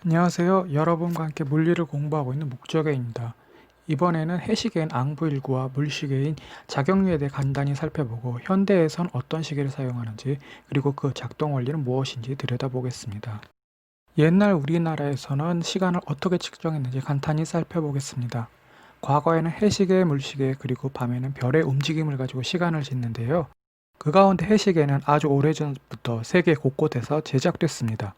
안녕하세요. 여러분과 함께 물리를 공부하고 있는 목적애입니다. 이번에는 해시계인 앙부일구와 물시계인 작용류에 대해 간단히 살펴보고 현대에선 어떤 시계를 사용하는지 그리고 그 작동 원리는 무엇인지 들여다보겠습니다. 옛날 우리나라에서는 시간을 어떻게 측정했는지 간단히 살펴보겠습니다. 과거에는 해시계, 물시계 그리고 밤에는 별의 움직임을 가지고 시간을 쟀는데요. 그 가운데 해시계는 아주 오래전부터 세계 곳곳에서 제작됐습니다.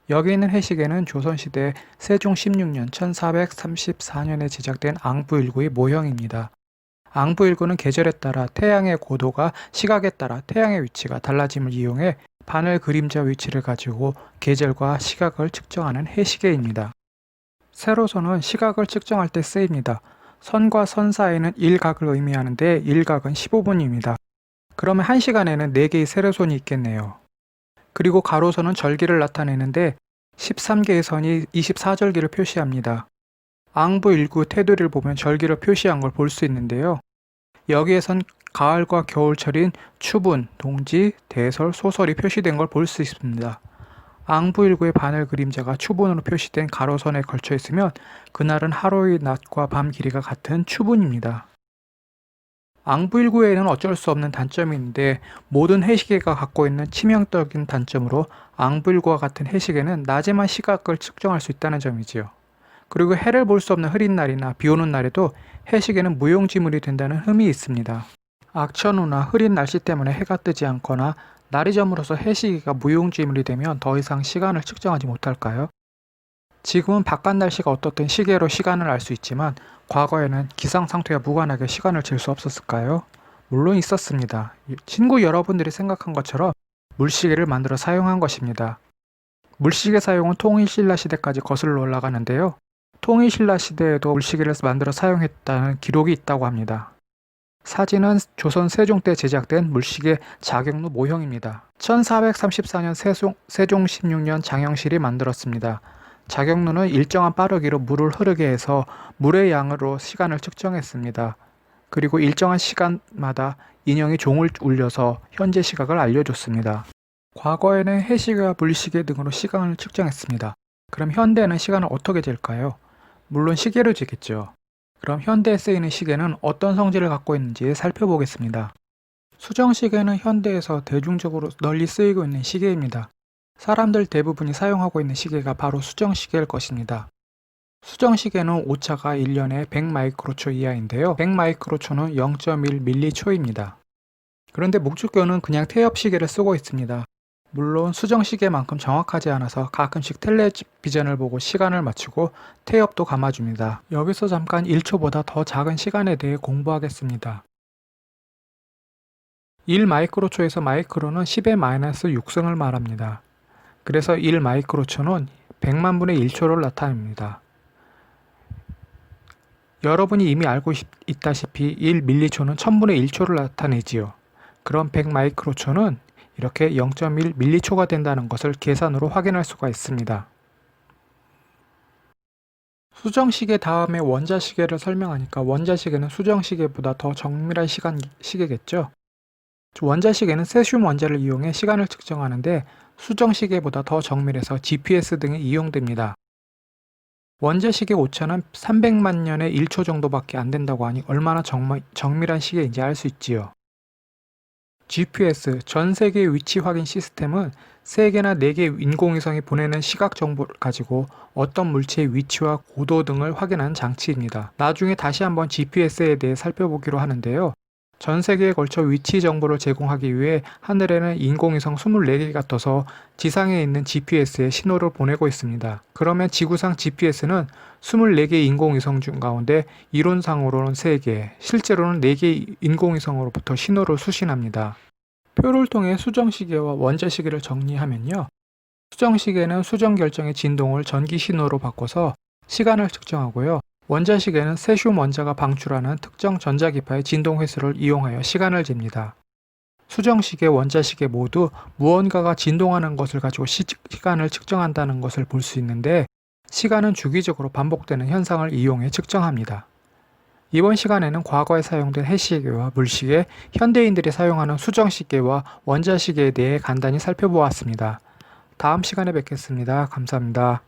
여기 있는 해시계는 조선시대 세종 16년 1434년에 제작된 앙부일구의 모형입니다. 앙부일구는 계절에 따라 태양의 고도가 시각에 따라 태양의 위치가 달라짐을 이용해 바늘 그림자 위치를 가지고 계절과 시각을 측정하는 해시계입니다. 세로선은 시각을 측정할 때 쓰입니다. 선과 선 사이는 일각을 의미하는데 일각은 15분입니다. 그러면 1시간에는 4개의 세로선이 있겠네요. 그리고 가로선은 절기를 나타내는데 13개의 선이 24절기를 표시합니다. 앙부일구 테두리를 보면 절기를 표시한 걸 볼 수 있는데요. 여기에선 가을과 겨울철인 추분, 동지, 대설, 소설이 표시된 걸 볼 수 있습니다. 앙부일구의 바늘 그림자가 추분으로 표시된 가로선에 걸쳐 있으면 그날은 하루의 낮과 밤 길이가 같은 추분입니다. 앙부일구에는 어쩔 수 없는 단점이 있는데 모든 해시계가 갖고 있는 치명적인 단점으로 앙부일구와 같은 해시계는 낮에만 시각을 측정할 수 있다는 점이지요. 그리고 해를 볼 수 없는 흐린 날이나 비 오는 날에도 해시계는 무용지물이 된다는 흠이 있습니다. 악천후나 흐린 날씨 때문에 해가 뜨지 않거나 날이 저물어서 해시계가 무용지물이 되면 더 이상 시간을 측정하지 못할까요? 지금은 바깥 날씨가 어떻든 시계로 시간을 알 수 있지만 과거에는 기상 상태와 무관하게 시간을 잴 수 없었을까요? 물론 있었습니다. 친구 여러분들이 생각한 것처럼 물시계를 만들어 사용한 것입니다. 물시계 사용은 통일신라 시대까지 거슬러 올라가는데요. 통일신라 시대에도 물시계를 만들어 사용했다는 기록이 있다고 합니다. 사진은 조선 세종 때 제작된 물시계 작용루 모형입니다. 1434년 세종 16년 장영실이 만들었습니다. 작용루는 일정한 빠르기로 물을 흐르게 해서 물의 양으로 시간을 측정했습니다. 그리고 일정한 시간마다 인형이 종을 울려서 현재 시각을 알려줬습니다. 과거에는 해시계와 물시계 등으로 시간을 측정했습니다. 그럼 현대에는 시간을 어떻게 잴까요? 물론 시계로 재겠죠. 그럼 현대에 쓰이는 시계는 어떤 성질을 갖고 있는지 살펴보겠습니다. 수정시계는 현대에서 대중적으로 널리 쓰이고 있는 시계입니다. 사람들 대부분이 사용하고 있는 시계가 바로 수정시계일 것입니다. 수정시계는 오차가 1년에 100마이크로초 이하인데요. 100마이크로초는 0.1밀리초입니다. 그런데 목주교는 그냥 태엽시계를 쓰고 있습니다. 물론 수정시계만큼 정확하지 않아서 가끔씩 텔레비전을 보고 시간을 맞추고 태엽도 감아줍니다. 여기서 잠깐 1초보다 더 작은 시간에 대해 공부하겠습니다. 1마이크로초에서 마이크로는 10의 마이너스 6승을 말합니다. 그래서 1마이크로초는 100만 분의 1초를 나타냅니다. 여러분이 이미 알고 있다시피 1밀리초는 1000분의 1초를 나타내지요. 그럼 100마이크로초는 이렇게 0.1밀리초가 된다는 것을 계산으로 확인할 수가 있습니다. 수정시계 다음에 원자시계를 설명하니까 원자시계는 수정시계보다 더 정밀한 시계겠죠? 원자시계는 세슘 원자를 이용해 시간을 측정하는데 수정시계보다 더 정밀해서 GPS 등에 이용됩니다. 원자시계 오차는 300만 년에 1초 정도밖에 안 된다고 하니 얼마나 정밀한 시계인지 알 수 있지요. GPS, 전 세계 위치 확인 시스템은 3개나 4개의 인공위성이 보내는 시각 정보를 가지고 어떤 물체의 위치와 고도 등을 확인하는 장치입니다. 나중에 다시 한번 GPS에 대해 살펴보기로 하는데요. 전 세계에 걸쳐 위치 정보를 제공하기 위해 하늘에는 인공위성 24개가 떠서 지상에 있는 GPS에 신호를 보내고 있습니다. 그러면 지구상 GPS는 24개의 인공위성 중 가운데 이론상으로는 3개, 실제로는 4개의 인공위성으로부터 신호를 수신합니다. 표를 통해 수정시계와 원자시계를 정리하면요. 수정시계는 수정 결정의 진동을 전기 신호로 바꿔서 시간을 측정하고요. 원자시계는 세슘 원자가 방출하는 특정 전자기파의 진동 회수를 이용하여 시간을 잽니다. 수정시계, 원자시계 모두 무언가가 진동하는 것을 가지고 시간을 측정한다는 것을 볼 수 있는데 시간은 주기적으로 반복되는 현상을 이용해 측정합니다. 이번 시간에는 과거에 사용된 해시계와 물시계, 현대인들이 사용하는 수정시계와 원자시계에 대해 간단히 살펴보았습니다. 다음 시간에 뵙겠습니다. 감사합니다.